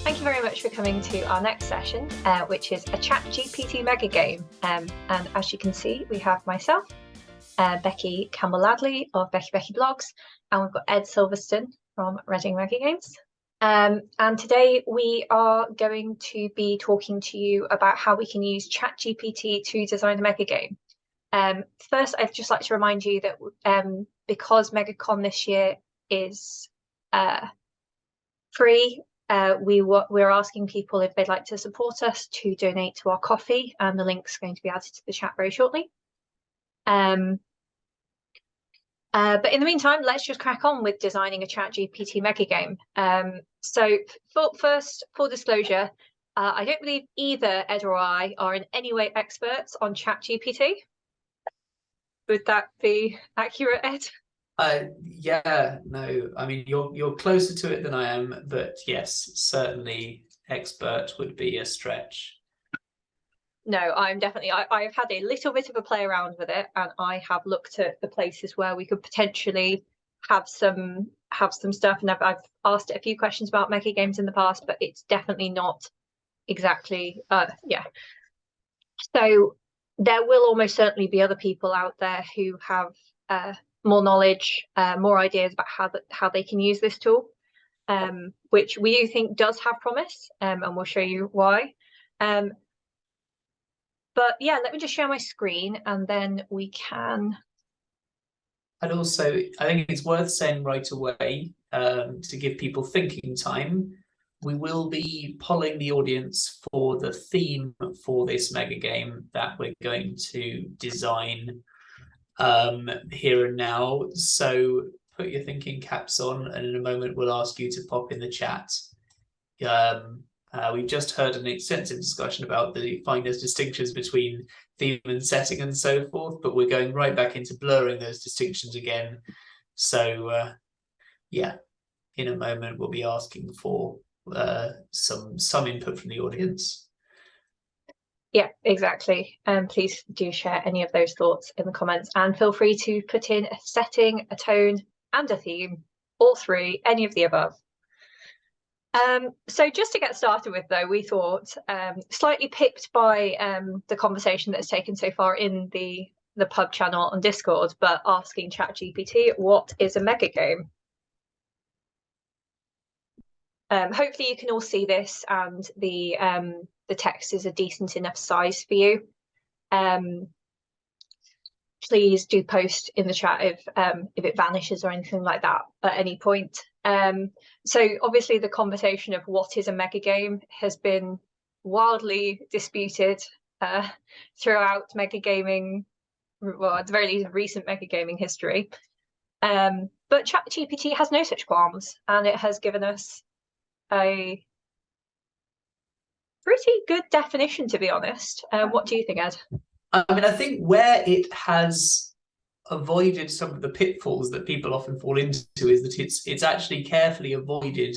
Thank you very much for coming to our next session, which is a ChatGPT mega game. And as you can see, we have myself, Becky Campbell-Ladley of BeckyBecky Blogs, and we've got Ed Silverstone from Reading Megagames. And today we are going to be talking to you about how we can use ChatGPT to design a mega game. First, I'd just like to remind you that because MegaCon this year is free, we're asking people if they'd like to support us to donate to our coffee, and the link's going to be added to the chat very shortly. But in the meantime, let's just crack on with designing a ChatGPT mega game. So first, full disclosure, I don't believe either Ed or I are in any way experts on ChatGPT. Would that be accurate, Ed? Yeah, no, I mean you're closer to it than I am, but yes, certainly expert would be a stretch. No, I'm definitely, I've had a little bit of a play around with it, and I have looked at the places where we could potentially have some stuff, and I've asked it a few questions about mega games in the past, but it's definitely not exactly yeah. So there will almost certainly be other people out there who have more knowledge, more ideas about how they can use this tool, which we do think does have promise, and we'll show you why. But yeah, let me just share my screen and then we can. And also, I think it's worth saying right away, to give people thinking time, we will be polling the audience for the theme for this mega game that we're going to design here and now. So put your thinking caps on, and in a moment we'll ask you to pop in the chat. We've just heard an extensive discussion about the finest distinctions between theme and setting and so forth, but we're going right back into blurring those distinctions again. So yeah, in a moment we'll be asking for some input from the audience. Yeah, exactly. Please do share any of those thoughts in the comments, and feel free to put in a setting, a tone, and a theme, all three, any of the above. So just to get started with, though, we thought, slightly pipped by the conversation that's taken so far in the pub channel on Discord, but asking ChatGPT, what is a mega game? Hopefully you can all see this, and the text is a decent enough size for you. Please do post in the chat if it vanishes or anything like that at any point. So obviously the conversation of what is a mega game has been wildly disputed throughout megagaming, well, at the very least recent megagaming history. But ChatGPT has no such qualms, and it has given us a pretty good definition, to be honest. What do you think, Ed? I mean, I think where it has avoided some of the pitfalls that people often fall into is that it's actually carefully avoided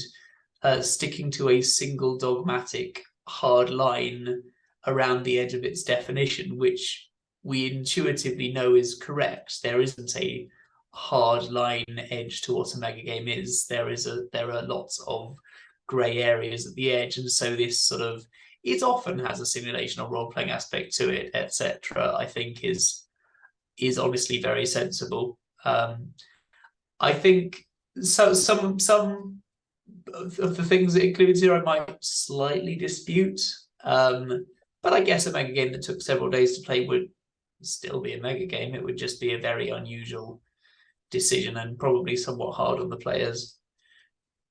sticking to a single dogmatic hard line around the edge of its definition, which we intuitively know is correct. There isn't a hard line edge to what a mega game is. There are lots of grey areas at the edge, and so this sort of, it often has a simulation or role-playing aspect to it, etc. I think is honestly very sensible. I think so. Some of the things it includes here I might slightly dispute, but I guess a mega game that took several days to play would still be a mega game. It would just be a very unusual decision and probably somewhat hard on the players.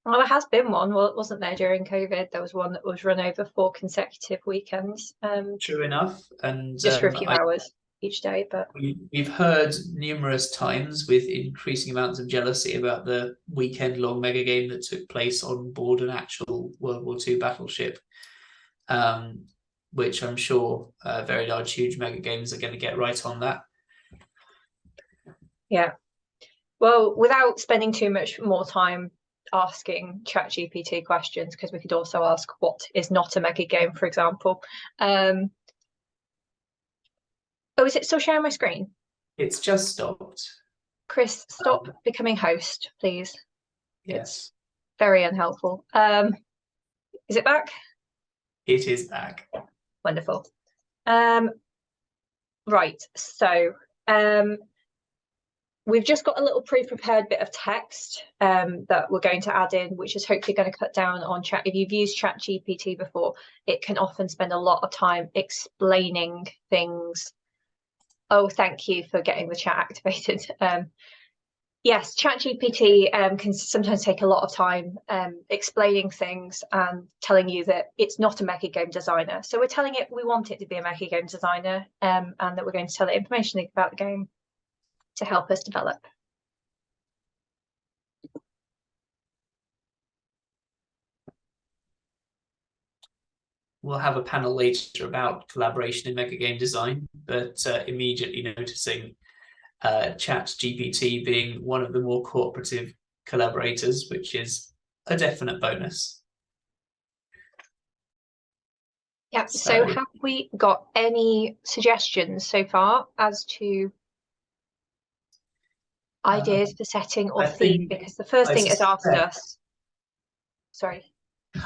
Well, there has been one, wasn't there, during COVID? There was one that was run over 4 consecutive weekends. True enough, and just for a few hours each day. But we've heard numerous times with increasing amounts of jealousy about the weekend-long mega game that took place on board an actual World War II battleship, which I'm sure very large, huge mega games are going to get right on that. Yeah. Well, without spending too much more time asking ChatGPT questions, because we could also ask what is not a mega game, for example. Oh, is it still sharing my screen? It's just stopped. Chris, stop becoming host, please. Yes. Very unhelpful. Is it back? It is back. Wonderful. Right, so we've just got a little pre-prepared bit of text that we're going to add in, which is hopefully going to cut down on chat. If you've used ChatGPT before, it can often spend a lot of time explaining things. Oh, thank you for getting the chat activated. Yes, ChatGPT can sometimes take a lot of time explaining things and telling you that it's not a Megagame designer. So we're telling it we want it to be a Megagame designer, and that we're going to tell it information about the game to help us develop. We'll have a panel later about collaboration in Megagame design, but immediately noticing ChatGPT being one of the more cooperative collaborators, which is a definite bonus. Yeah, so have we got any suggestions so far as to ideas for setting or theme? Because the first thing it's asked us, sorry.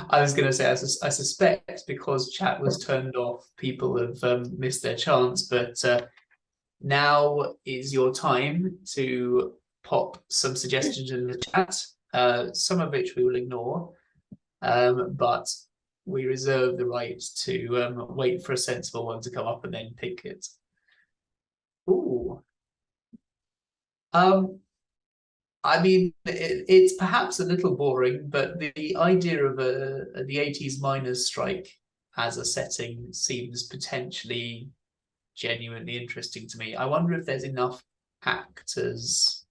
I was going to say, I suspect because chat was turned off, people have missed their chance, but now is your time to pop some suggestions in the chat, some of which we will ignore, but we reserve the right to wait for a sensible one to come up and then pick it. Ooh. I mean, it's perhaps a little boring, but the idea of the 80s miners' strike as a setting seems potentially genuinely interesting to me. I wonder if there's enough actors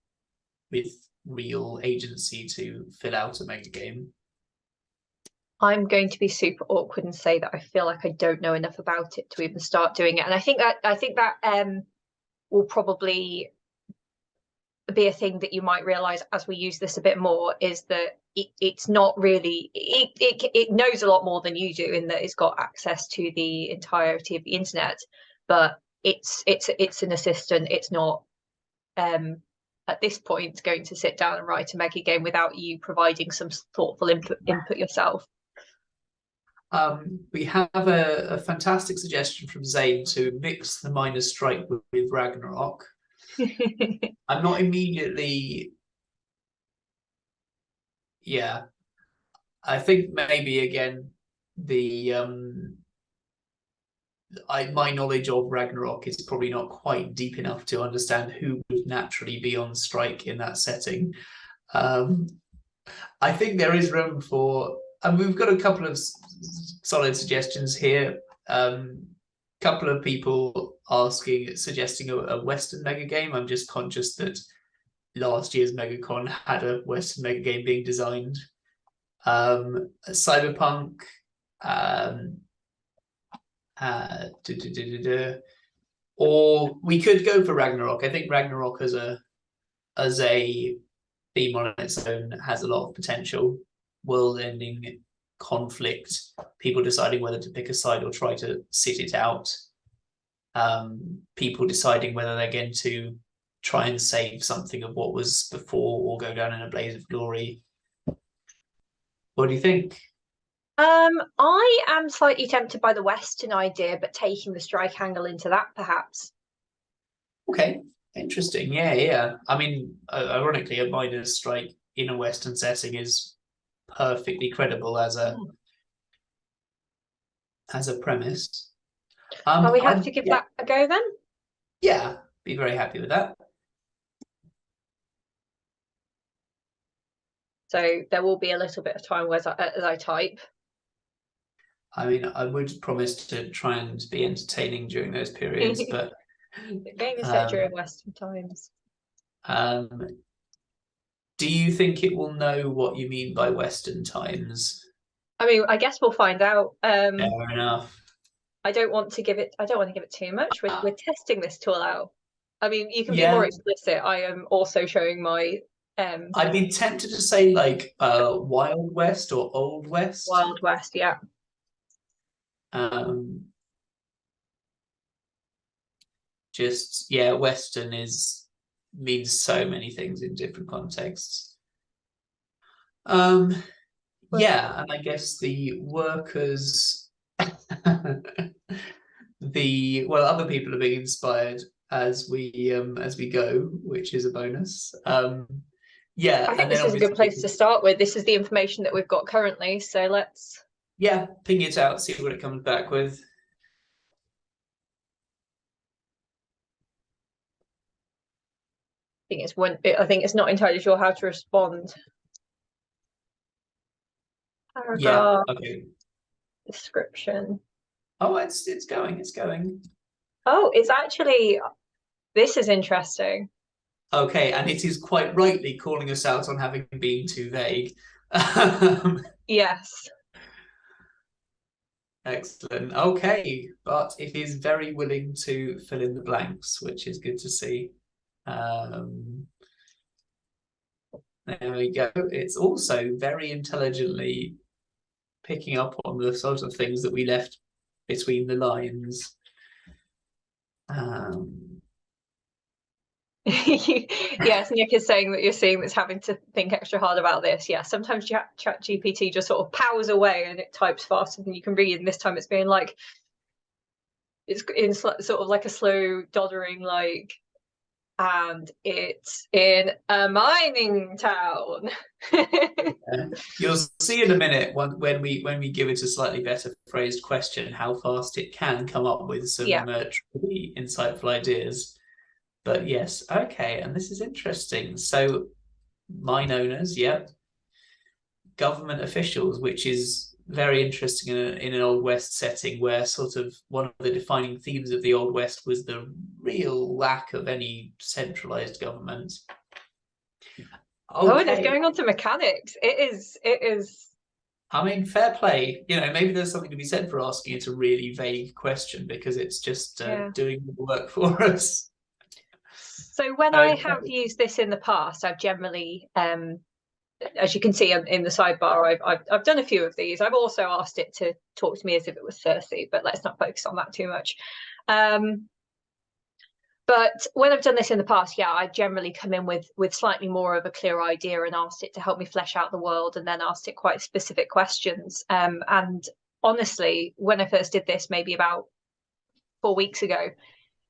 with real agency to fill out a mega game. I'm going to be super awkward and say that I feel like I don't know enough about it to even start doing it, and I think that will probably be a thing that you might realize as we use this a bit more, is that it's not really, it knows a lot more than you do in that it's got access to the entirety of the internet, but it's an assistant. It's not at this point going to sit down and write a mega game without you providing some thoughtful input yourself. We have a fantastic suggestion from Zane to mix the miners' strike with Ragnarok. I'm not immediately, yeah. I think maybe again my knowledge of Ragnarok is probably not quite deep enough to understand who would naturally be on strike in that setting. I think there is room for, and we've got a couple of solid suggestions here. Couple of people suggesting a Western mega game. I'm just conscious that last year's MegaCon had a Western mega game being designed. Cyberpunk. Or we could go for Ragnarok. I think Ragnarok as a theme on its own has a lot of potential. World-ending conflict, people deciding whether to pick a side or try to sit it out, people deciding whether they're going to try and save something of what was before or go down in a blaze of glory. What do you think? I am slightly tempted by the Western idea, but taking the strike angle into that, perhaps. Okay, interesting. Yeah. I mean, ironically, a miners' strike in a Western setting is perfectly credible as a premise. Are we happy to give that a go then? Yeah, be very happy with that. So there will be a little bit of time as I type. I mean, I would promise to try and be entertaining during those periods, but the game is set during Western times. Do you think it will know what you mean by Western times? I mean, I guess we'll find out. Fair enough. I don't want to give it too much. We're testing this tool out. I mean, you can be more explicit. I am also showing my. I'd be tempted to say like Wild West or Old West. Wild West, yeah. Western means so many things in different contexts. Yeah, and I guess the workers, other people are being inspired as we go, which is a bonus. Yeah, I think and then this is a good place obviously, to start with. This is the information that we've got currently, so let's. yeah, ping it out, see what it comes back with. I think it's not entirely sure how to respond. Yeah, Paragraph, okay. description. Oh, it's going. Oh, it's actually, this is interesting. Okay, and it is quite rightly calling us out on having been too vague. Yes. Excellent. Okay, but it is very willing to fill in the blanks, which is good to see. There we go. It's also very intelligently picking up on the sort of things that we left between the lines. Yes, Nick is saying that you're seeing that's having to think extra hard about this. Yeah, sometimes ChatGPT just sort of powers away and it types faster than you can read, and this time it's being like, it's in sort of like a slow doddering, like, and it's in a mining town. You'll see in a minute when we give it a slightly better phrased question how fast it can come up with some Yeah. truly insightful ideas. But yes, okay, and this is interesting. So mine owners, yep, government officials, which is very interesting in an Old West setting where sort of one of the defining themes of the Old West was the real lack of any centralized government. Oh, and it's Okay. going on to mechanics. It is. I mean, fair play. You know, maybe there's something to be said for asking it a really vague question because it's just Yeah. doing the work for us. So when I Okay. have used this in the past, I've generally, as you can see in the sidebar, I've done a few of these. I've also asked it to talk to me as if it was thirsty, but let's not focus on that too much. But when I've done this in the past, yeah, I generally come in with slightly more of a clear idea and asked it to help me flesh out the world, and then asked it quite specific questions. And honestly, when I first did this, maybe about 4 weeks ago,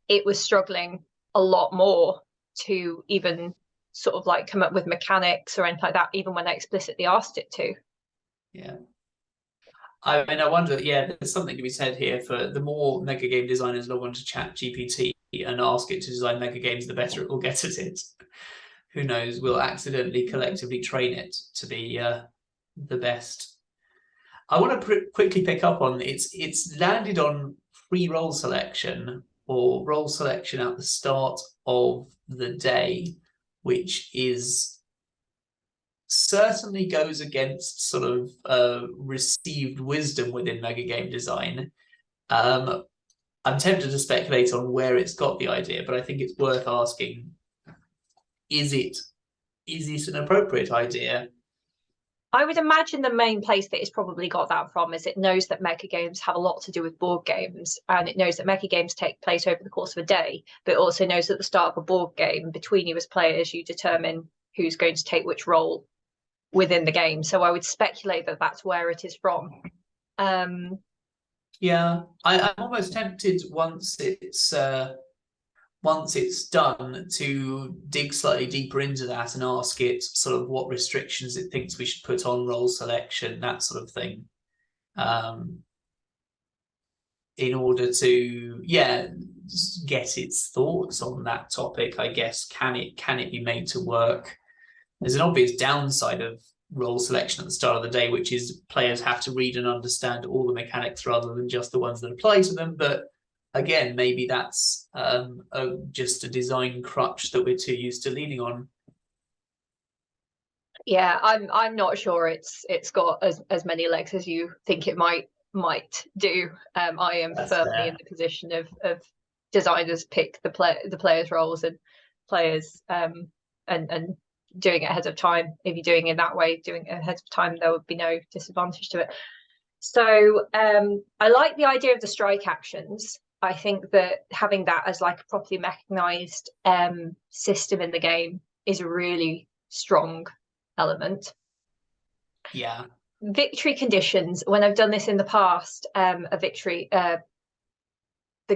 it was struggling a lot more to even sort of like come up with mechanics or anything like that, even when I explicitly asked it to. Yeah. I mean, I wonder, yeah, there's something to be said here for the more mega game designers log on to ChatGPT and ask it to design mega games, the better it will get at it. Who knows? We'll accidentally collectively train it to be the best. I want to quickly pick up on it's landed on free role selection or role selection at the start of the day, which is certainly goes against sort of received wisdom within mega game design. I'm tempted to speculate on where it's got the idea, but I think it's worth asking: is it an appropriate idea? I would imagine the main place that it's probably got that from is it knows that Megagames have a lot to do with board games, and it knows that Megagames take place over the course of a day, but it also knows at the start of a board game, between you as players, you determine who's going to take which role within the game. So I would speculate that that's where it is from. Yeah, I'm almost tempted once it's done to dig slightly deeper into that and ask it sort of what restrictions it thinks we should put on role selection, that sort of thing, in order to get its thoughts on that topic. I guess can it be made to work? There's an obvious downside of role selection at the start of the day, which is players have to read and understand all the mechanics rather than just the ones that apply to them. But again, maybe that's just a design crutch that we're too used to leaning on. Yeah, I'm not sure it's got as many legs as you think it might do. I am That's firmly fair. in the position of designers pick the players' roles and players and doing it ahead of time. If you're doing it that way, doing it ahead of time, there would be no disadvantage to it. So I like the idea of the strike actions. I think that having that as like a properly mechanized system in the game is a really strong element. Yeah. victory conditions, when I've done this in the past, the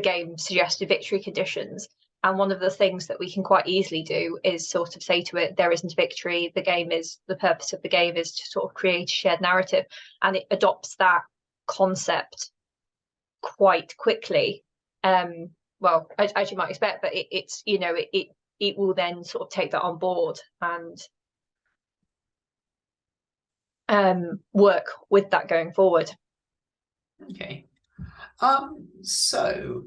game suggested victory conditions. And one of the things that we can quite easily do is sort of say to it, there isn't a victory. The purpose of the game is to sort of create a shared narrative. And it adopts that concept quite quickly. Well, as you might expect, but it's, you know, it will then sort of take that on board and work with that going forward. Okay. So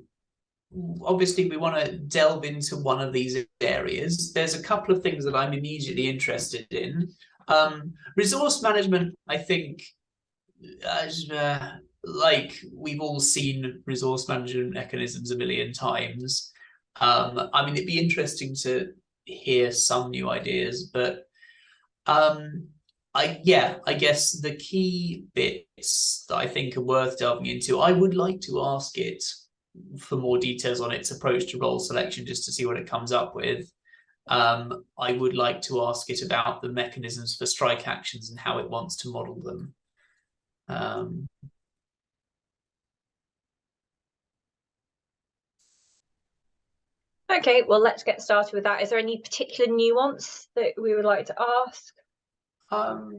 obviously we want to delve into one of these areas. There's a couple of things that I'm immediately interested in. Resource management, I think, like we've all seen resource management mechanisms a million times. I mean, it'd be interesting to hear some new ideas, but I guess the key bits that I think are worth delving into, I would like to ask it for more details on its approach to role selection, just to see what it comes up with. I would like to ask it about the mechanisms for strike actions and how it wants to model them. Okay, well, let's get started with that. Is there any particular nuance that we would like to ask? I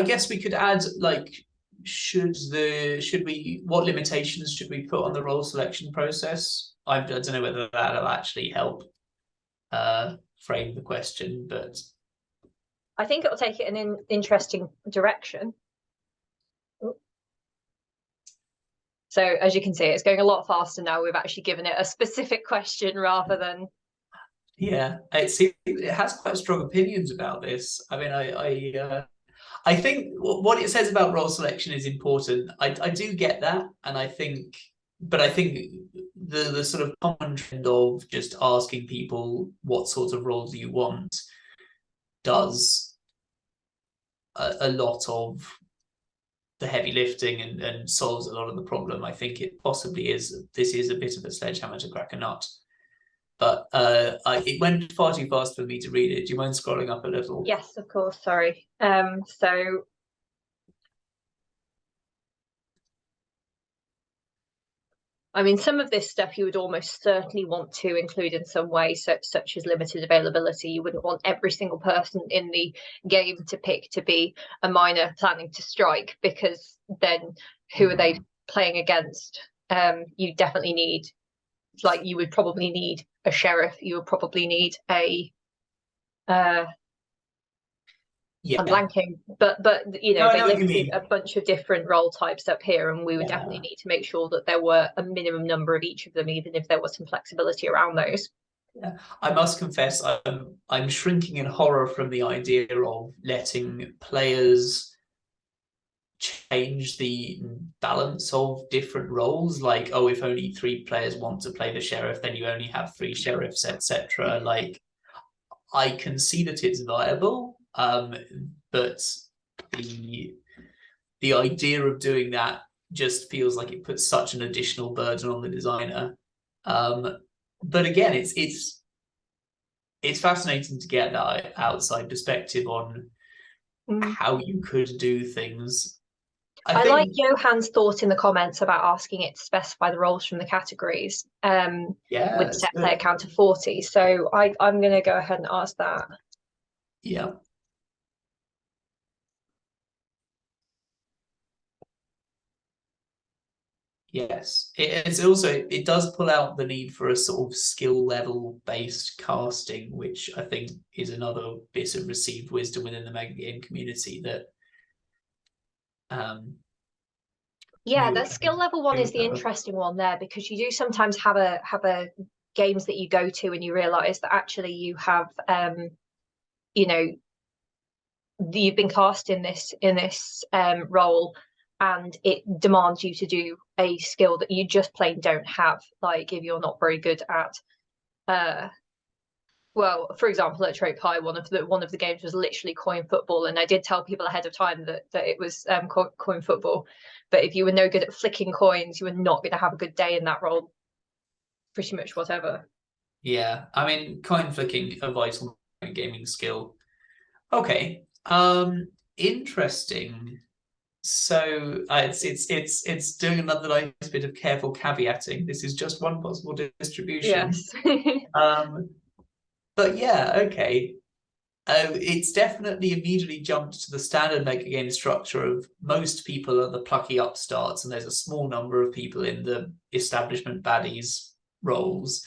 guess we could add, like, what limitations should we put on the role selection process? I don't know whether that'll actually help frame the question, but I think it'll take it in an interesting direction. So as you can see, it's going a lot faster now. We've actually given it a specific question rather than. Yeah, it has quite strong opinions about this. I mean, I think what it says about role selection is important. I do get that, and I think the sort of common trend of just asking people what sorts of roles do you want does a lot of the heavy lifting and solves a lot of the problem. I think it possibly is. This is a bit of a sledgehammer to crack a nut. But it went far too fast for me to read it. Do you mind scrolling up a little? Yes, of course. Sorry. So I mean, some of this stuff you would almost certainly want to include in some way, such as limited availability. You wouldn't want every single person in the game to pick to be a miner planning to strike, because then who are they playing against? You definitely need, like, you would probably need a sheriff. You would probably need a I'm blanking, but you know, they listed a bunch of different role types up here, and we would definitely need to make sure that there were a minimum number of each of them, even if there was some flexibility around those. Yeah, I must confess, I'm shrinking in horror from the idea of letting players change the balance of different roles. Like, oh, if only 3 players want to play the sheriff, then you only have 3 sheriffs, etc. Like, I can see that it's viable. But the idea of doing that just feels like it puts such an additional burden on the designer. But again, it's fascinating to get that outside perspective on how you could do things. I like Johann's thought in the comments about asking it to specify the roles from the categories with set player count of 40. So I'm going to go ahead and ask that. Yeah. Yes, it does pull out the need for a sort of skill level based casting, which I think is another bit of received wisdom within the Megagame community that yeah, the skill level one is the interesting one there, because you do sometimes have a games that you go to and you realize that actually you have you know, you've been cast in this role, and it demands you to do a skill that you just plain don't have. Like, if you're not very good at well, for example, at Trope High, one of the games was literally coin football, and I did tell people ahead of time that it was coin football. But if you were no good at flicking coins, you were not going to have a good day in that role. Pretty much whatever. Yeah, I mean, coin flicking, a vital gaming skill. Okay, Interesting. So it's doing another nice bit of careful caveating. This is just one possible distribution. Yes. But yeah, okay. It's definitely immediately jumped to the standard Megagame structure of most people are the plucky upstarts, and there's a small number of people in the establishment baddies roles,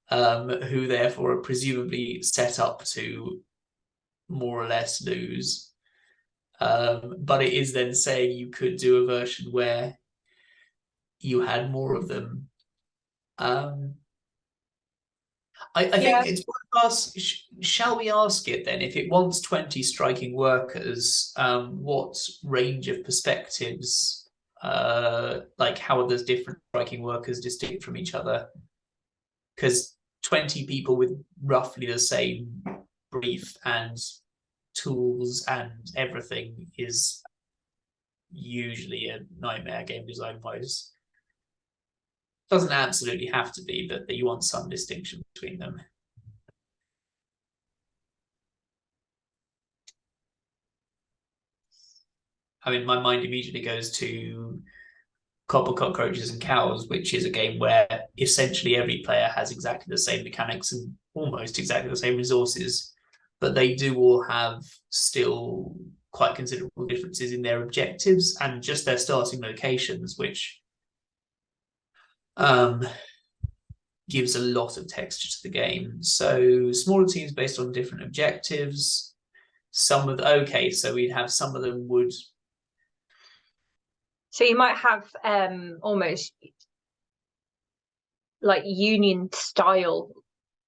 who therefore are presumably set up to more or less lose. But it is then saying you could do a version where you had more of them. I think it's worth us. Shall we ask it then? If it wants 20 striking workers, what range of perspectives, like how are those different striking workers distinct from each other? Because 20 people with roughly the same brief and tools and everything is usually a nightmare game design wise. Doesn't absolutely have to be, but you want some distinction between them. I mean, my mind immediately goes to Copper Cockroaches and Cows, which is a game where essentially every player has exactly the same mechanics and almost exactly the same resources, but they do all have still quite considerable differences in their objectives and just their starting locations, which gives a lot of texture to the game. So smaller teams based on different objectives. Some of okay, so we'd have some of them would. So you might have almost like union style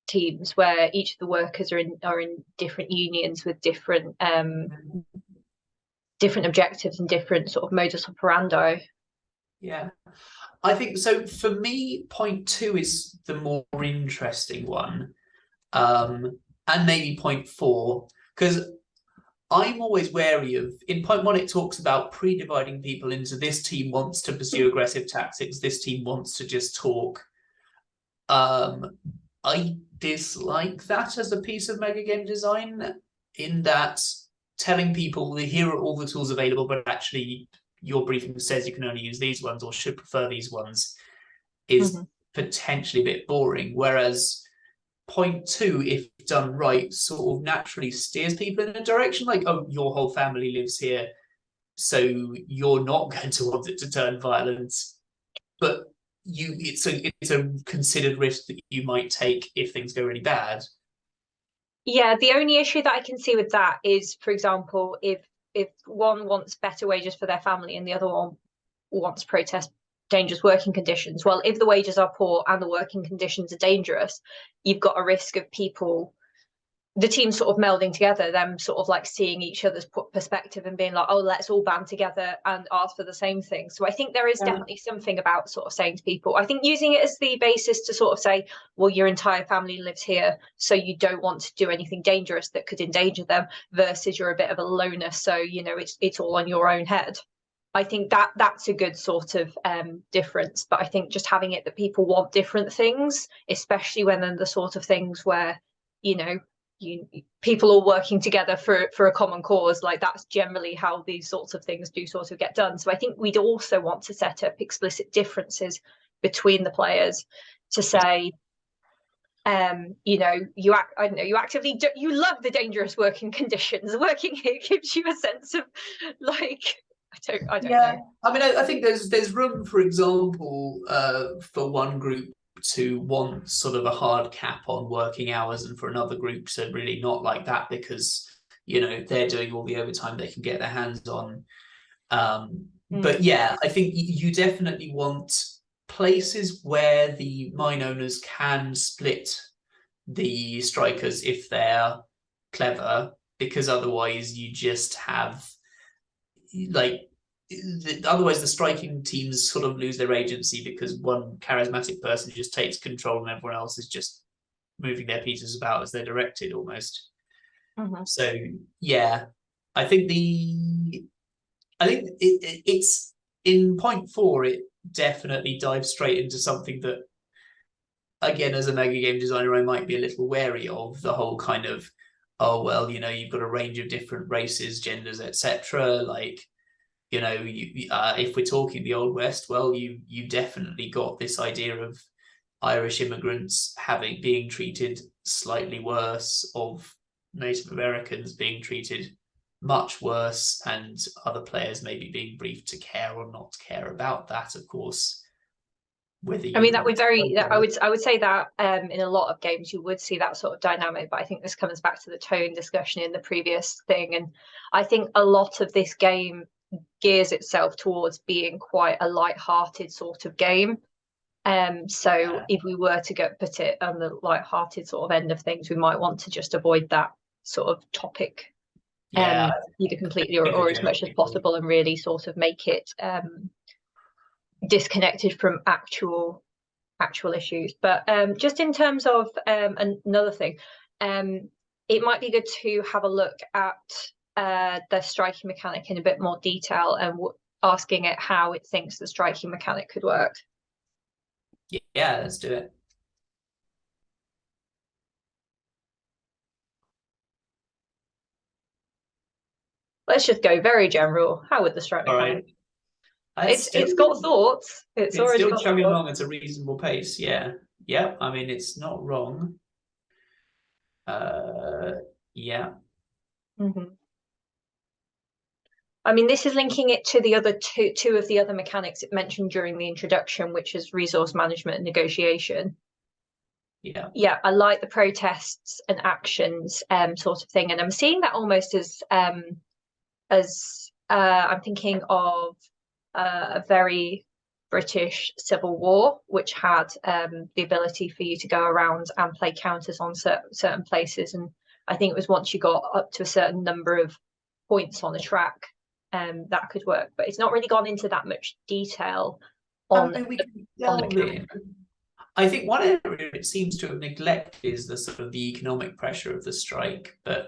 teams where each of the workers are in different unions with different different objectives and different sort of modus operandi. Yeah, I think so. For me, point 2 is the more interesting one, and maybe point 4, because I'm always wary of, in point 1, it talks about pre-dividing people into this team wants to pursue aggressive tactics, this team wants to just talk. I dislike that as a piece of megagame design, in that telling people here are all the tools available, but actually your briefing says you can only use these ones or should prefer these ones is potentially a bit boring. Whereas point 2, if done right, sort of naturally steers people in a direction like, oh, your whole family lives here, so you're not going to want it to turn violent, but it's a considered risk that you might take if things go really bad. Yeah, the only issue that I can see with that is, for example, if one wants better wages for their family and the other one wants to protest dangerous working conditions, well, if the wages are poor and the working conditions are dangerous, you've got a risk of people, the team sort of melding together, them sort of like seeing each other's perspective and being like, oh, let's all band together and ask for the same thing. So I think there is definitely something about sort of saying to people, I think using it as the basis to sort of say, well, your entire family lives here, so you don't want to do anything dangerous that could endanger them, versus you're a bit of a loner, so you know it's all on your own head. I think that's a good sort of difference. But I think just having it that people want different things, especially when they're the sort of things where, you know, people are working together for a common cause, like that's generally how these sorts of things do sort of get done. So I think we'd also want to set up explicit differences between the players to say, you know, you actively you love the dangerous working conditions. Working here gives you a sense of like, I don't know. I mean, I think there's room, for example, for one group to want sort of a hard cap on working hours, and for another group to really not like that because, you know, they're doing all the overtime they can get their hands on. But yeah, I think you definitely want places where the mine owners can split the strikers if they're clever, because otherwise you just have like otherwise the striking teams sort of lose their agency because one charismatic person just takes control and everyone else is just moving their pieces about as they're directed almost. So yeah, I think it's in point 4, it definitely dives straight into something that, again, as a mega game designer, I might be a little wary of, the whole kind of, oh well, you've got a range of different races, genders, etc. Like, if we're talking the Old West, well, you definitely got this idea of Irish immigrants being treated slightly worse, of Native Americans being treated much worse, and other players maybe being briefed to care or not care about that, of course. I mean, I would say that in a lot of games you would see that sort of dynamic, but I think this comes back to the tone discussion in the previous thing, and I think a lot of this game gears itself towards being quite a light-hearted sort of game. So if we were to put it on the light-hearted sort of end of things, we might want to just avoid that sort of topic, either completely or as much as possible, and really sort of make it disconnected from actual issues. But just in terms of another thing, it might be good to have a look at the striking mechanic in a bit more detail, and asking it how it thinks the striking mechanic could work. Yeah, let's do it. Let's just go very general. How would the strike mechanic? It's got thoughts. It's already still chugging along at a reasonable pace. Yeah. I mean, it's not wrong. Yeah. I mean, this is linking it to the other two of the other mechanics it mentioned during the introduction, which is resource management and negotiation. Yeah, I like the protests and actions sort of thing, and I'm seeing that almost as I'm thinking of a very British Civil War, which had the ability for you to go around and play counters on certain places, and I think it was once you got up to a certain number of points on the track, that could work, but it's not really gone into that much detail on the I think one area it seems to have neglected is the sort of the economic pressure of the strike, but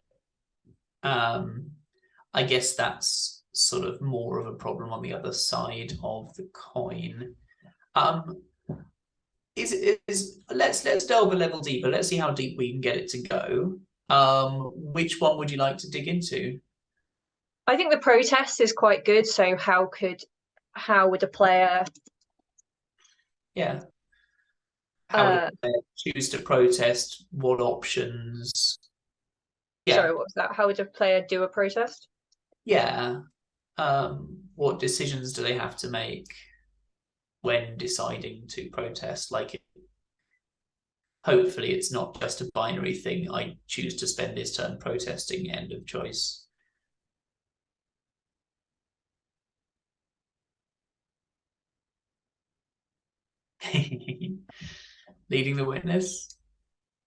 I guess that's sort of more of a problem on the other side of the coin. Let's delve a level deeper. Let's see how deep we can get it to go. Which one would you like to dig into? I think the protest is quite good. So how would a player how would a player choose to protest? What options? Sorry, what was that? How would a player do a protest? What decisions do they have to make when deciding to protest? Like, hopefully it's not just a binary thing. I choose to spend this turn protesting, end of choice. Leading the witness.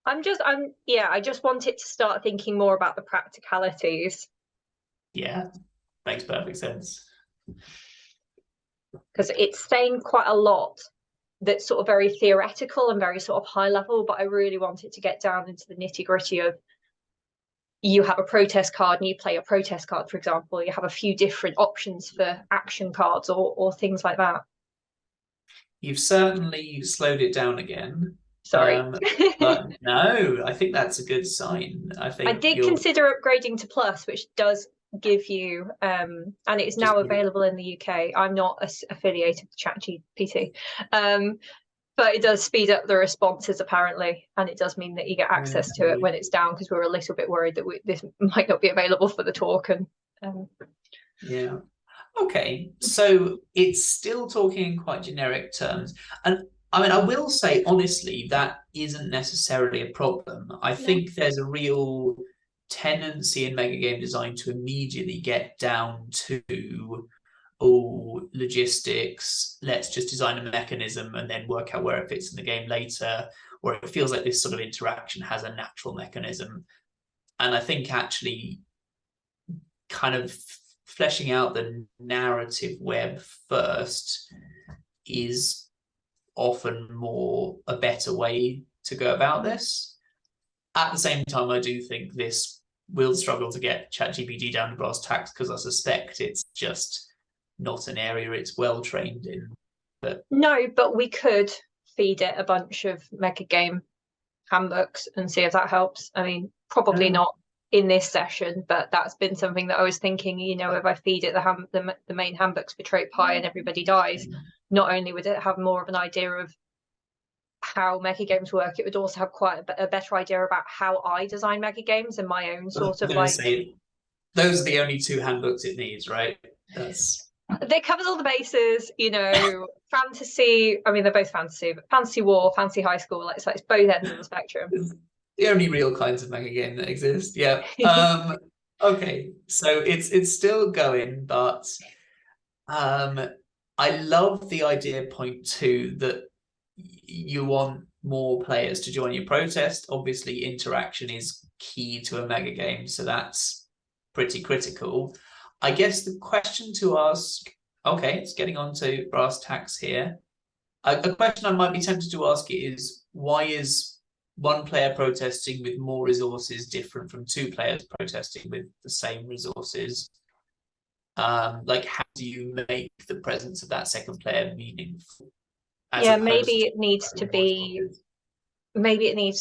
I just want it to start thinking more about the practicalities. Yeah, makes perfect sense. Because it's saying quite a lot that's sort of very theoretical and very sort of high level, but I really want it to get down into the nitty gritty of, you have a protest card and you play a protest card, for example, you have a few different options for action cards or things like that. You've certainly slowed it down again. Sorry. But no, I think that's a good sign. I did consider upgrading to Plus, which does give you, and it's now available in the UK. I'm not affiliated with ChatGPT, but it does speed up the responses apparently, and it does mean that you get access to it when it's down, because we're a little bit worried that this might not be available for the talk. And yeah. Okay, so it's still talking in quite generic terms. And I mean, I will say, honestly, that isn't necessarily a problem. I think there's a real tendency in Megagame design to immediately get down to, logistics, let's just design a mechanism and then work out where it fits in the game later, or it feels like this sort of interaction has a natural mechanism. And I think actually kind of fleshing out the narrative web first is often a better way to go about this. At the same time, I do think this will struggle to get ChatGPT down to brass tacks, because I suspect it's just not an area it's well trained in. No, but we could feed it a bunch of Megagame handbooks and see if that helps. I mean, probably not in this session, but that's been something that I was thinking, you know, if I feed it the main handbooks for Trope Pie and everybody dies, not only would it have more of an idea of how Megagames work, it would also have quite a better idea about how I design Megagames and my own sort of like. Those are the only 2 handbooks it needs, right? They covers all the bases, you know. Fantasy, I mean, they're both fantasy, but fantasy war, fantasy high school, like, it's both ends of the spectrum. The only real kinds of Megagame that exist. Yeah. Okay, so it's still going, but I love the idea, point 2, that you want more players to join your protest. Obviously, interaction is key to a Megagame, so that's pretty critical. I guess the question to ask, okay, it's getting on to brass tacks here. A question I might be tempted to ask is, why is 1 player protesting with more resources different from 2 players protesting with the same resources? Like, how do you make the presence of that second player meaningful? Yeah, maybe it needs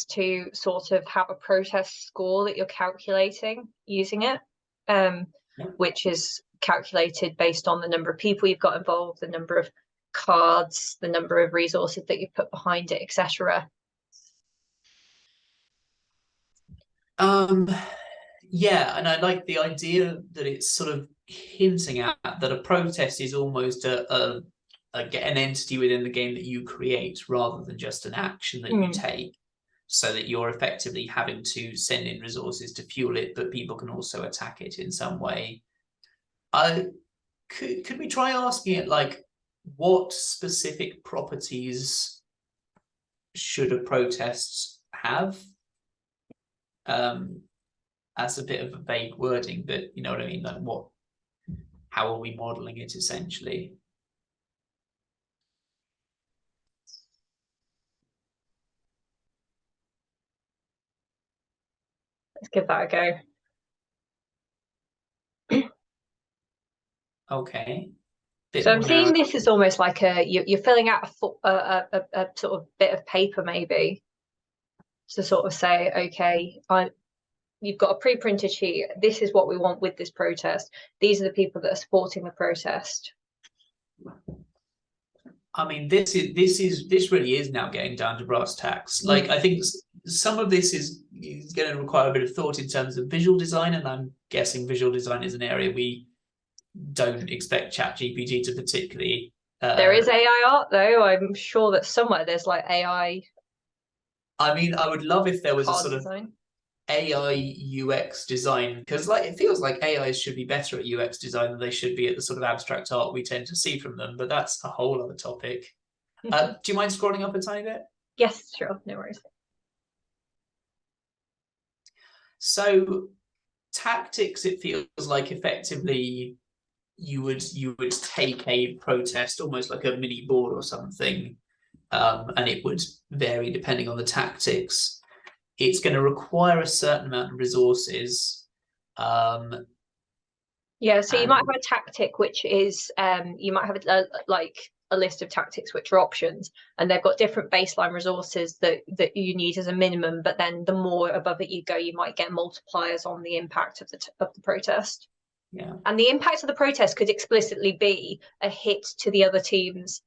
to sort of have a protest score that you're calculating using it, which is calculated based on the number of people you've got involved, the number of cards, the number of resources that you've put behind it, etc. Yeah, and I like the idea that it's sort of hinting at that a protest is almost an entity within the game that you create, rather than just an action that you take, so that you're effectively having to send in resources to fuel it, but people can also attack it in some way. Could we try asking it, like, what specific properties should a protest have? That's a bit of a vague wording, but you know what I mean? Like, how are we modeling it essentially? Let's give that a go. Okay. So I'm seeing this as almost like you're filling out a sort of bit of paper, maybe, to sort of say, okay, you've got a pre-printed sheet. This is what we want with this protest. These are the people that are supporting the protest. I mean, this really is now getting down to brass tacks. Like, I think some of this is going to require a bit of thought in terms of visual design, and I'm guessing visual design is an area we don't expect ChatGPT to particularly. There is AI art, though. I'm sure that somewhere there's like AI. I mean, I would love if there was a sort design. Of AI UX design, because like it feels like AIs should be better at UX design than they should be at the sort of abstract art we tend to see from them, but that's a whole other topic. Do you mind scrolling up a tiny bit? Yes, sure, no worries. So tactics, it feels like effectively you would take a protest, almost like a mini board or something, and it would vary depending on the tactics. It's going to require a certain amount of resources. Yeah, so you might have a tactic which is you might have a list of tactics which are options, and they've got different baseline resources that you need as a minimum, but then the more above it you go, you might get multipliers on the impact of the protest. Yeah. And the impact of the protest could explicitly be a hit to the other team's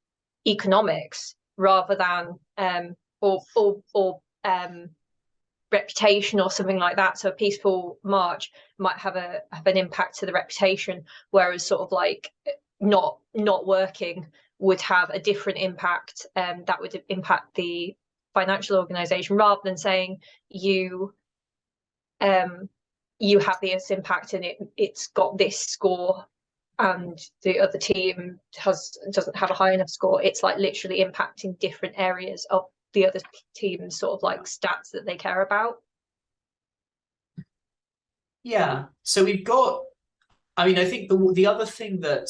economics, rather than or reputation or something like that. So a peaceful march might have an impact to the reputation, whereas sort of like not working would have a different impact, that would impact the financial organization, rather than saying you have this impact and it's got this score and the other team doesn't have a high enough score. It's like literally impacting different areas of the other team's sort of like stats that they care about. Yeah. So we've got, I mean, I think the other thing that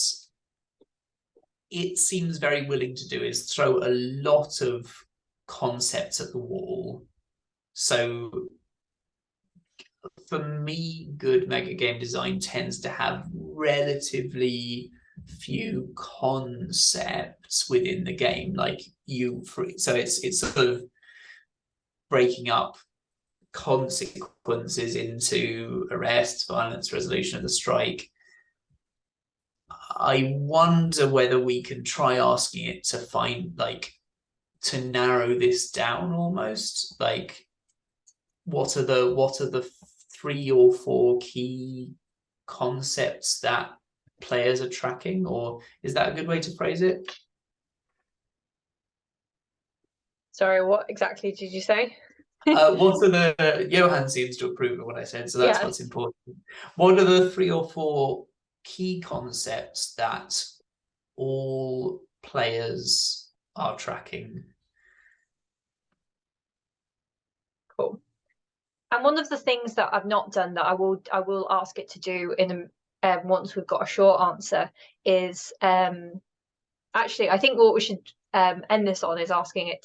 it seems very willing to do is throw a lot of concepts at the wall. So for me, good mega game design tends to have relatively few concepts within the game. Like so it's sort of breaking up consequences into arrests, violence, resolution of the strike. I wonder whether we can try asking it to find, like, to narrow this down almost. Like, what are the 3 or 4 key concepts that players are tracking? Or is that a good way to phrase it? Sorry, what exactly did you say? What are the Johan seems to approve of what I said, so that's what's important. What are the 3 or 4 key concepts that all players are tracking? Cool. And one of the things that I've not done that I will ask it to do in once we've got a short answer is actually, I think what we should end this on is asking it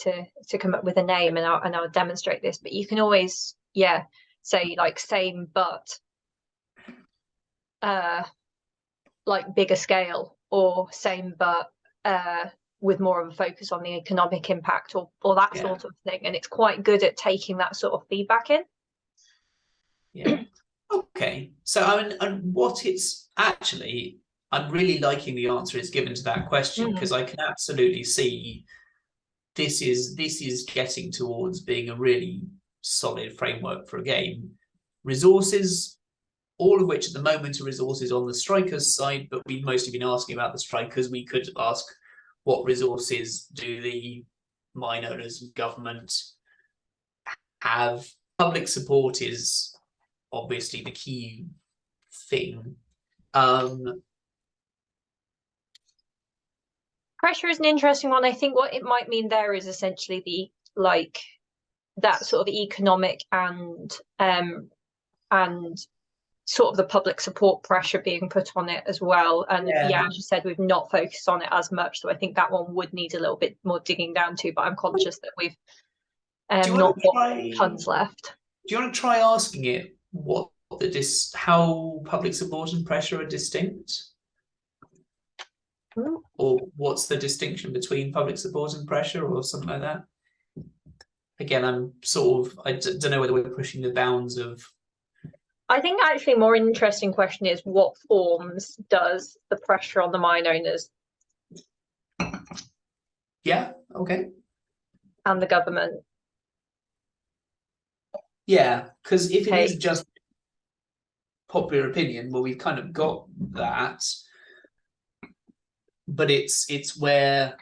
to come up with a name, and I'll demonstrate this. But you can always say like same but like bigger scale, or same but with more of a focus on the economic impact, or that sort of thing. And it's quite good at taking that sort of feedback in. Yeah. Okay. So I mean, and what it's actually, I'm really liking the answer it's given to that question, because I can absolutely see this is getting towards being a really solid framework for a game. Resources, all of which at the moment are resources on the strikers side, but we've mostly been asking about the strikers. We could ask, what resources do the mine owners and government have? Public support is obviously the key thing. Pressure is an interesting one. I think what it might mean there is essentially that sort of economic and sort of the public support pressure being put on it as well. And as you said, we've not focused on it as much, so I think that one would need a little bit more digging down to, but I'm conscious that we've not got tons left. Do you want to try asking it how public support and pressure are distinct? Or what's the distinction between public support and pressure, or something like that? Again, I'm sort of, I don't know whether we're pushing the bounds of. I think actually a more interesting question is, what forms does the pressure on the mine owners? Yeah, okay. And the government. Yeah, because if it is just popular opinion, well, we've kind of got that. But it's where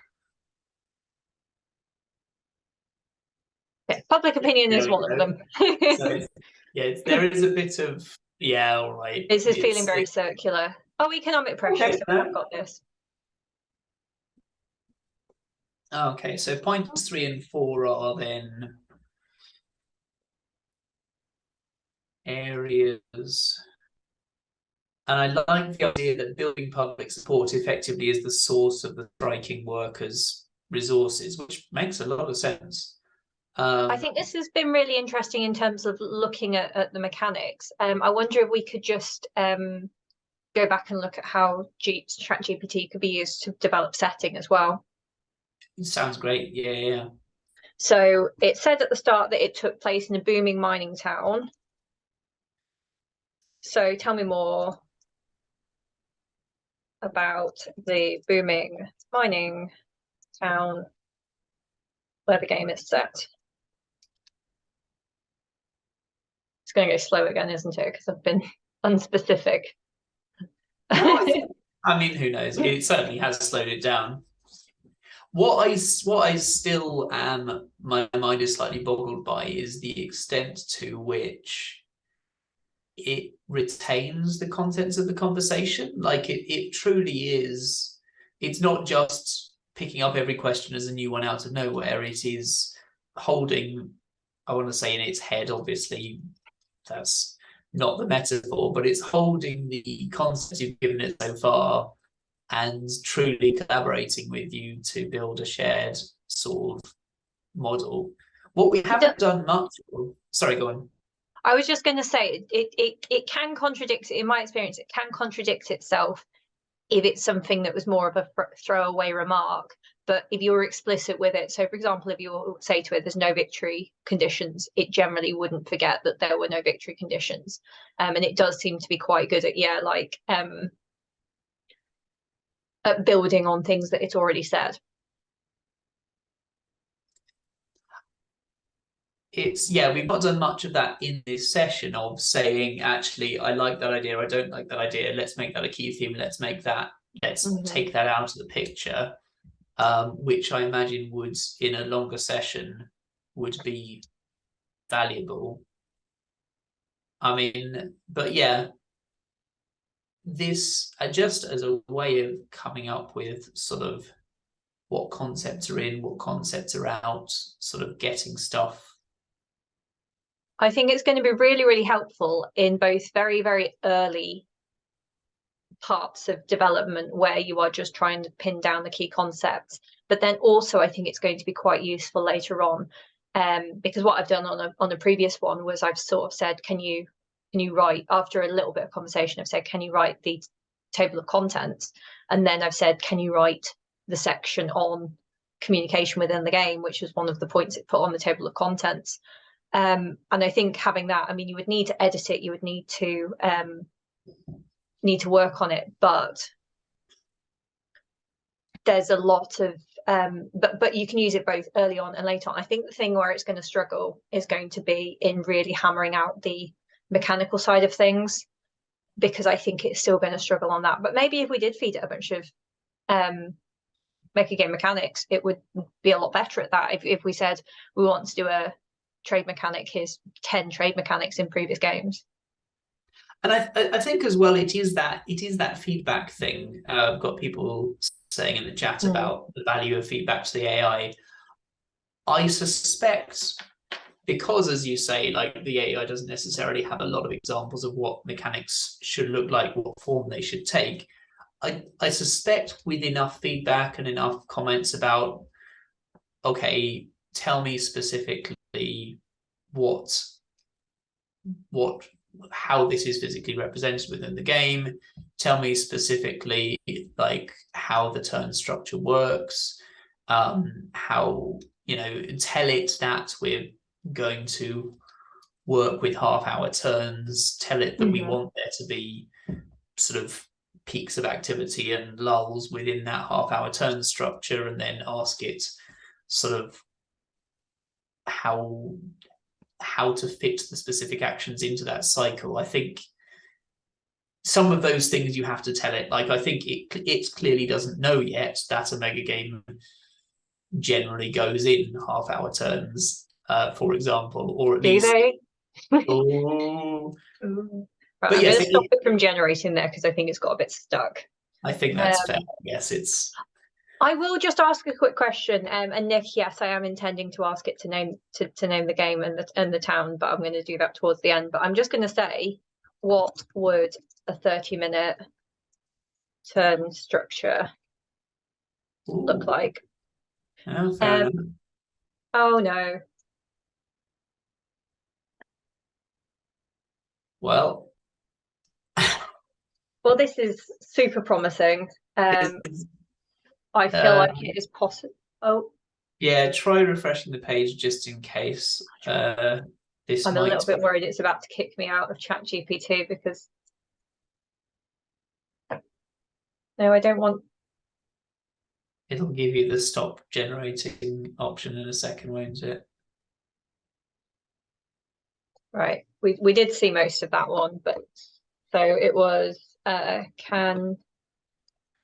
public opinion is one of them. So there is a bit of all right. This is feeling very circular. Oh, economic pressure. Okay, so I've got this. Okay, so points 3 and 4 are then areas. And I like the idea that building public support effectively is the source of the striking workers' resources, which makes a lot of sense. I think this has been really interesting in terms of looking at the mechanics. I wonder if we could just go back and look at how ChatGPT could be used to develop setting as well. It sounds great. Yeah. So it said at the start that it took place in a booming mining town. So tell me more about the booming mining town where the game is set. It's going to go slow again, isn't it? Because I've been unspecific. I mean, who knows? It certainly has slowed it down. What I still am, my mind is slightly boggled by, is the extent to which it retains the contents of the conversation. Like it truly is. It's not just picking up every question as a new one out of nowhere. It is holding, I want to say in its head, obviously that's not the metaphor, but it's holding the concepts you've given it so far and truly collaborating with you to build a shared sort of model. What we haven't done much of, sorry, go on. I was just going to say, it can contradict, in my experience, it can contradict itself if it's something that was more of a throwaway remark. But if you're explicit with it, so for example, if you say to it, there's no victory conditions, it generally wouldn't forget that there were no victory conditions. And it does seem to be quite good at, at building on things that it's already said. We've not done much of that in this session of saying, actually, I like that idea, I don't like that idea, let's make that a key theme, let's take that out of the picture, which I imagine would, in a longer session, would be valuable. I mean, but yeah, this just as a way of coming up with sort of what concepts are in, what concepts are out, sort of getting stuff. I think it's going to be really, really helpful in both very, very early parts of development where you are just trying to pin down the key concepts. But then also I think it's going to be quite useful later on, because what I've done on a previous one was I've sort of said, can you write, after a little bit of conversation, I've said, can you write the table of contents? And then I've said, can you write the section on communication within the game, which was one of the points it put on the table of contents. And I think having that, I mean, you would need to edit it, you would need to work on it, but there's a lot of but you can use it both early on and later on. I think the thing where it's going to struggle is going to be in really hammering out the mechanical side of things, because I think it's still going to struggle on that. But maybe if we did feed it a bunch of Megagame mechanics, it would be a lot better at that. If we said we want to do a trade mechanic, here's 10 trade mechanics in previous games. And I think as well, it is that feedback thing. I've got people saying in the chat about the value of feedback to the AI. I suspect, because, as you say, like, the AI doesn't necessarily have a lot of examples of what mechanics should look like, what form they should take. I suspect with enough feedback and enough comments about, okay, tell me specifically how this is physically represented within the game. Tell me specifically, like, how the turn structure works. How, tell it that we're going to work with half-hour turns. Tell it that we want there to be sort of peaks of activity and lulls within that half-hour turn structure, and then ask it sort of how to fit the specific actions into that cycle. I think some of those things you have to tell it. Like, I think it clearly doesn't know yet that a mega game generally goes in half-hour turns, for example, or at least. Do they? Oh. Right, I'm going to stop it from generating there because I think it's got a bit stuck. I think that's fair. Yes, it's. I will just ask a quick question, and Nick, yes, I am intending to ask it to name the game and the town, but I'm going to do that towards the end. But I'm just going to say, what would a 30-minute turn structure look like? Oh no. Well, this is super promising. I feel like it is possible. Oh. Yeah, try refreshing the page just in case. I'm a little bit worried it's about to kick me out of ChatGPT because. No, I don't want. It'll give you the stop generating option in a second, won't it? Right. We did see most of that one, but so it was can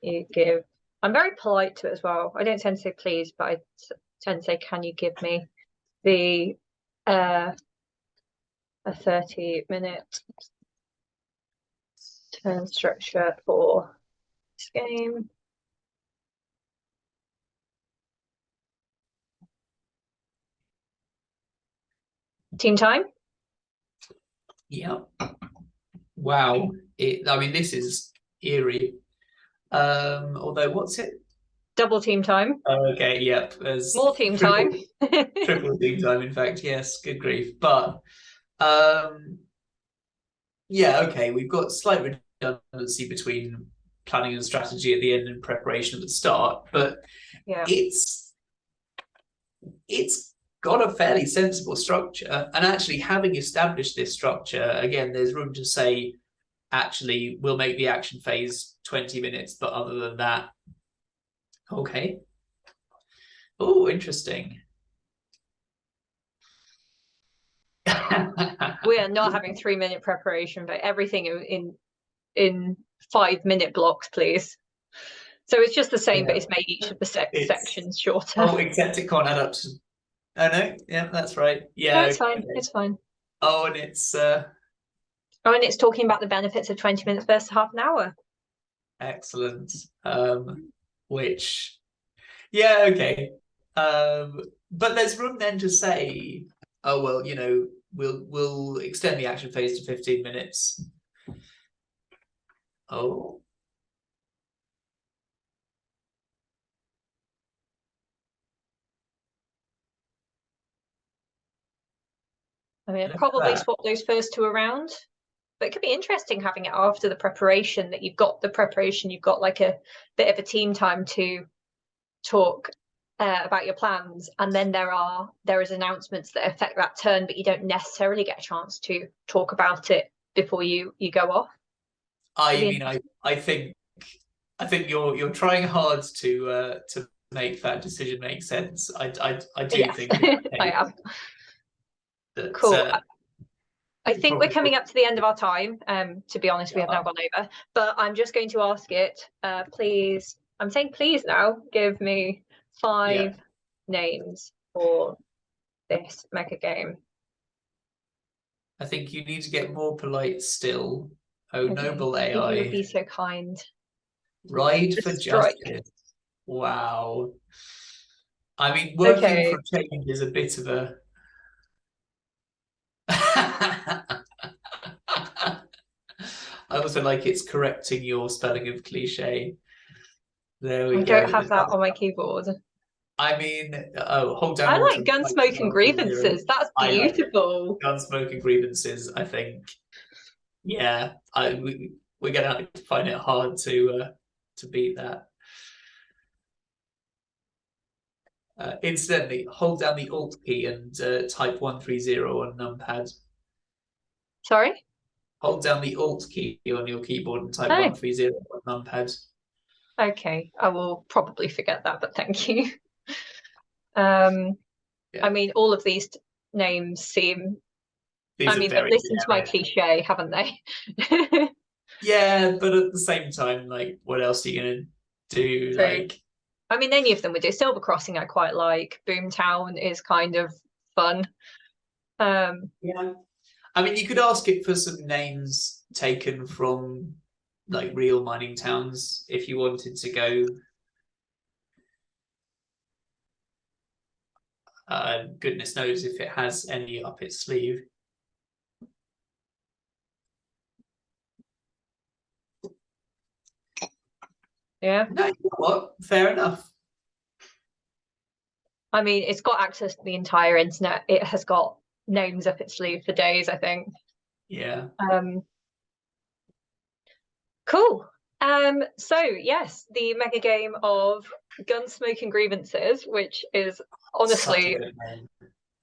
you give. I'm very polite to it as well. I don't tend to say please, but I tend to say, can you give me the a 30-minute turn structure for this game? Team time? Yeah. Wow. I mean, this is eerie. Although, what's it? Double team time. Oh, okay, yep. More team time. Triple team time, in fact. Yes, good grief. But yeah, okay, we've got slight redundancy between planning and strategy at the end and preparation at the start, but Yeah. it's got a fairly sensible structure. And actually, having established this structure, again, there's room to say, actually, we'll make the action phase 20 minutes, but other than that, okay. Oh, interesting. We are not having 3-minute preparation, but everything in 5-minute blocks, please. So it's just the same, but it's made each of the sections shorter. Oh, except it can't add up to. Oh no, yeah, that's right. Yeah, no, it's fine. It's fine. Oh, and it's Oh, and it's talking about the benefits of 20 minutes versus half an hour. Excellent. Which, yeah, okay. But there's room then to say, oh well, you know, we'll extend the action phase to 15 minutes. Oh. I mean, I'd probably swap those first two around, but it could be interesting having it after the preparation, that you've got the preparation, you've got like a bit of a team time to talk about your plans, and then there is announcements that affect that turn, but you don't necessarily get a chance to talk about it before you go off. I mean, I think you're trying hard to make that decision make sense. I do think I am. That, cool. I think we're coming up to the end of our time. To be honest, we have now gone over, but I'm just going to ask it, please, I'm saying please now, give me 5 names for this mega game. I think you need to get more polite still. Oh, okay. Noble AI. You would be so kind. Ride for justice. Wow. I mean, working for change is a bit of a... I also like it's correcting your spelling of cliche. There we go. I don't have that on my keyboard. I mean, hold down. I like Gunsmoke and Grievances. That's beautiful. Like Gunsmoke and Grievances, I think. Yeah, we're gonna have to find it hard to beat that. Incidentally, hold down the Alt key and type 130 on numpad. Sorry? Hold down the Alt key on your keyboard and type 130 on numpad. Okay, I will probably forget that, but thank you. I mean, all of these names seem... they've listened to my cliche, haven't they? Yeah, but at the same time, like, what else are you going to do? True. Like, I mean, any of them would do. Silver Crossing I quite like. Boomtown is kind of fun. Yeah. I mean, you could ask it for some names taken from, like, real mining towns if you wanted to go. Goodness knows if it has any up its sleeve. Yeah. No, you know what? Fair enough. I mean, it's got access to the entire internet. It has got names up its sleeve for days, I think. Yeah. Cool. So yes, the mega game of Gunsmoke and Grievances, which is honestly,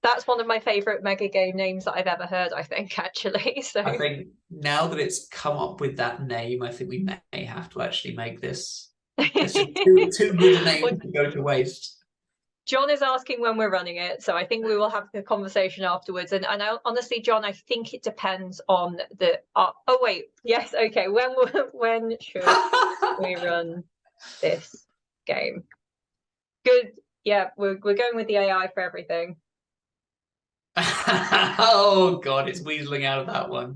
that's one of my favorite mega game names that I've ever heard, I think, actually. So I think now that it's come up with that name, I think we may have to actually make this. It's just too good a name to go to waste. John is asking when we're running it, so I think we will have the conversation afterwards. And honestly, John, I think it depends on the. Oh wait, yes, okay. When should we run this game? Good. Yeah, we're going with the AI for everything. Oh God, it's weaseling out of that one.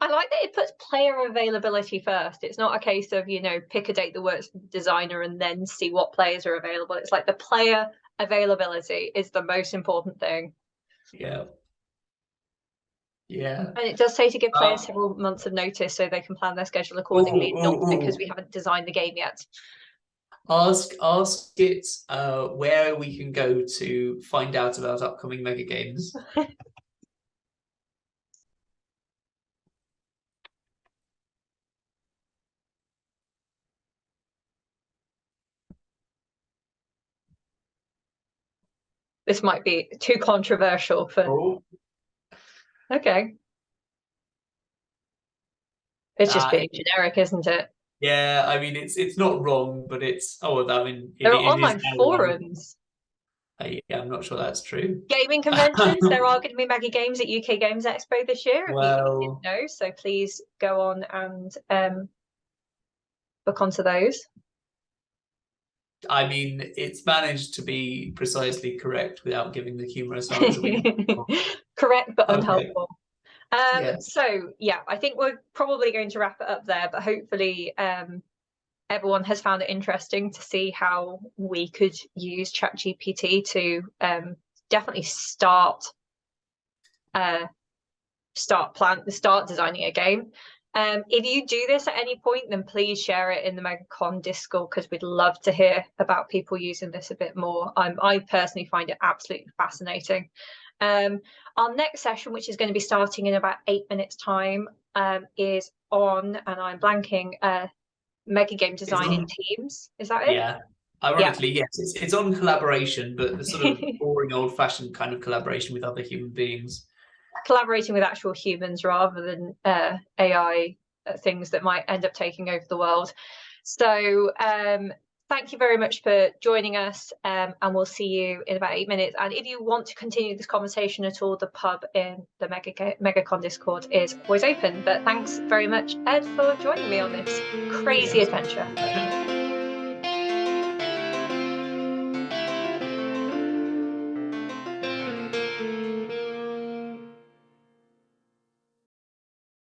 I like that it puts player availability first. It's not a case of, you know, pick a date that works for the designer and then see what players are available. It's like the player availability is the most important thing. Yeah. Yeah. And it does say to give players several months of notice so they can plan their schedule accordingly, not because we haven't designed the game yet. Ask it where we can go to find out about upcoming mega games. This might be too controversial for. Oh. Okay. It's just being generic, isn't it? Yeah, I mean it's not wrong, but it's I mean There are it is online now wrong. forums. Yeah, I'm not sure that's true. Gaming conventions. There are going to be Megagames at UK Games Expo this year. If you didn't know, so please go on and book onto those. I mean, it's managed to be precisely correct without giving the humorous answer. Correct, but Okay. unhelpful. So yeah, I think we're probably going to wrap it up there, but hopefully everyone has found it interesting to see how we could use ChatGPT to definitely start designing a game. If you do this at any point, then please share it in the MegaCon Discord, because we'd love to hear about people using this a bit more. I personally find it absolutely fascinating. Our next session, which is going to be starting in about 8 minutes time, is on, and I'm blanking, Megagame design in teams. Is that it? Yeah. Ironically, yes, it's on collaboration, but the sort of boring old-fashioned kind of collaboration with other human beings. Collaborating with actual humans rather than AI things that might end up taking over the world. So thank you very much for joining us, and we'll see you in about 8 minutes. And if you want to continue this conversation at all, the pub in the MegaCon Discord is always open. But thanks very much, Ed, for joining me on this crazy adventure.